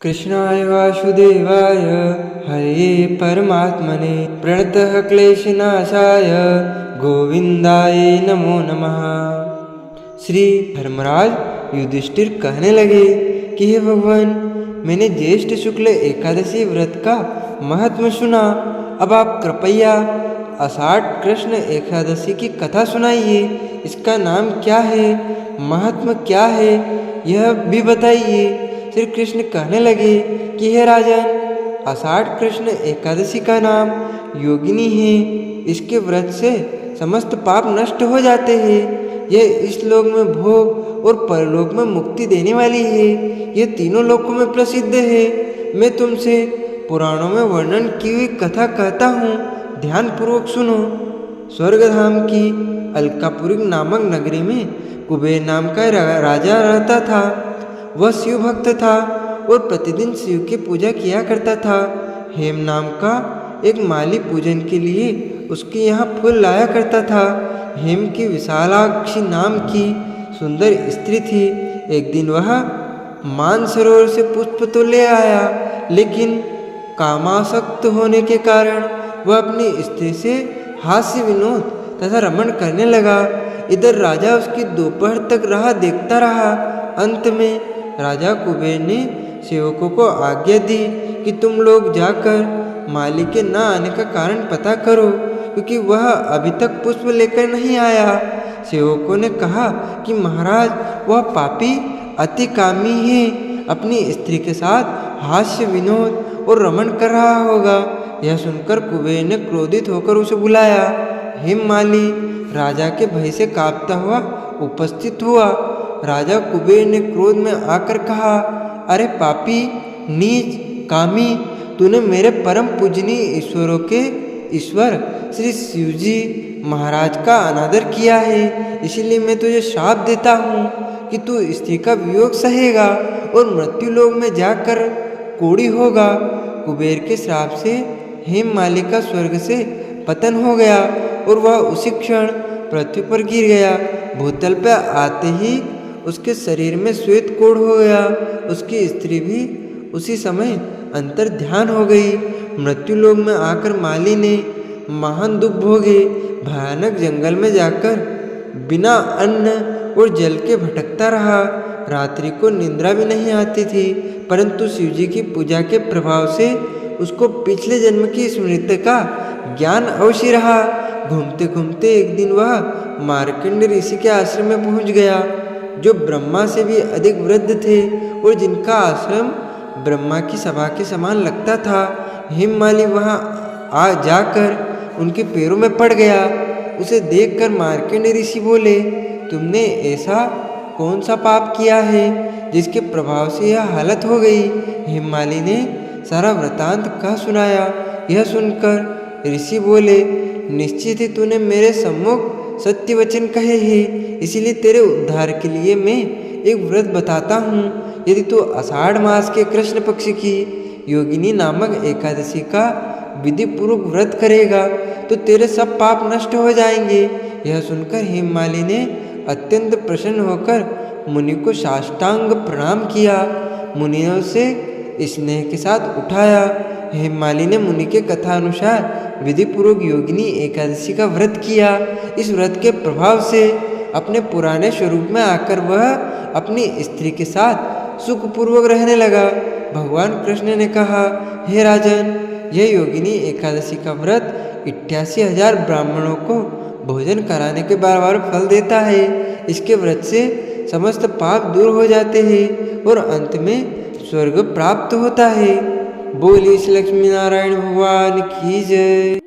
कृष्णाय वासुदेवाय हरे परमात्मने प्रणतः क्लेशनाशाय गोविंदाय नमो नमः। श्री धर्मराज युधिष्ठिर कहने लगे कि हे भगवान, मैंने ज्येष्ठ शुक्ल एकादशी व्रत का महत्व सुना। अब आप कृपया आषाढ़ कृष्ण एकादशी की कथा सुनाइए। इसका नाम क्या है, महत्व क्या है, यह भी बताइए। श्री कृष्ण कहने लगे कि हे राजन, आषाढ़ कृष्ण एकादशी का नाम योगिनी है। इसके व्रत से समस्त पाप नष्ट हो जाते हैं। यह इस लोक में भोग और परलोक में मुक्ति देने वाली है। यह तीनों लोकों में प्रसिद्ध है। मैं तुमसे पुराणों में वर्णन की हुई कथा कहता हूँ, ध्यान पूर्वक सुनो। स्वर्गधाम की अलकापुरी नामक नगरी में कुबेर नाम का राजा रहता था। वह शिव भक्त था और प्रतिदिन शिव की पूजा किया करता था। हेम नाम का एक माली पूजन के लिए उसके यहाँ फूल लाया करता था। हेम की विशालाक्षी नाम की सुंदर स्त्री थी। एक दिन वह मानसरोवर से पुष्प तो ले आया, लेकिन कामासक्त होने के कारण वह अपनी स्त्री से हास्य विनोद तथा रमण करने लगा। इधर राजा उसकी दोपहर तक राह देखता रहा। अंत में राजा कुबेर ने सेवकों को आज्ञा दी कि तुम लोग जाकर माली के न आने का कारण पता करो, क्योंकि वह अभी तक पुष्प लेकर नहीं आया। सेवकों ने कहा कि महाराज, वह पापी अति कामी है, अपनी स्त्री के साथ हास्य विनोद और रमण कर रहा होगा। यह सुनकर कुबेर ने क्रोधित होकर उसे बुलाया। हेम माली राजा के भय से कांपता हुआ उपस्थित हुआ। राजा कुबेर ने क्रोध में आकर कहा, अरे पापी, नीच, कामी, तूने मेरे परम पूजनीय ईश्वरों के ईश्वर श्री शिवजी महाराज का अनादर किया है। इसीलिए मैं तुझे श्राप देता हूँ कि तू स्त्री का वियोग सहेगा और मृत्यु लोक में जाकर कोढ़ी होगा। कुबेर के श्राप से हेममाली का स्वर्ग से पतन हो गया और वह उसी क्षण पृथ्वी पर गिर गया। भूतल पर आते ही उसके शरीर में श्वेत कोढ़ हो गया। उसकी स्त्री भी उसी समय अंतर ध्यान हो गई। मृत्यु लोक में आकर माली ने महान दुख भोगे। भयानक जंगल में जाकर बिना अन्न और जल के भटकता रहा। रात्रि को निद्रा भी नहीं आती थी, परंतु शिवजी की पूजा के प्रभाव से उसको पिछले जन्म की स्मृति का ज्ञान अवश्य रहा। घूमते घूमते एक दिन वह मार्कंड ऋषि के आश्रम में पहुंच गया, जो ब्रह्मा से भी अधिक वृद्ध थे और जिनका आश्रम ब्रह्मा की सभा के समान लगता था। हेममाली वहां आ जाकर उनके पैरों में पड़ गया। उसे देखकर मार्कंड ऋषि बोले, तुमने ऐसा कौन सा पाप किया है जिसके प्रभाव से यह हालत हो गई। हेममाली ने सारा वृतांत कह सुनाया। यह सुनकर ऋषि बोले, निश्चित ही तूने मेरे सम्मुख सत्य वचन कहे हैं, इसीलिए तेरे उद्धार के लिए मैं एक व्रत बताता हूँ। यदि तू आषाढ़ मास के कृष्ण पक्ष की योगिनी नामक एकादशी का विधि पूर्वक व्रत करेगा तो तेरे सब पाप नष्ट हो जाएंगे। यह सुनकर हेममाली ने अत्यंत प्रसन्न होकर मुनि को साष्टांग प्रणाम किया। मुनि ने उसे स्नेह के साथ उठाया। हेममाली ने मुनि के कथा अनुसार विधि पूर्वक योगिनी एकादशी का व्रत किया। इस व्रत के प्रभाव से अपने पुराने स्वरूप में आकर वह अपनी स्त्री के साथ सुखपूर्वक रहने लगा। भगवान कृष्ण ने कहा, हे राजन, यह योगिनी एकादशी का व्रत 88,000 ब्राह्मणों को भोजन कराने के बराबर फल देता है। इसके व्रत से समस्त पाप दूर हो जाते हैं और अंत में स्वर्ग प्राप्त होता है। बोली श्री लक्ष्मी नारायण भगवान की जय।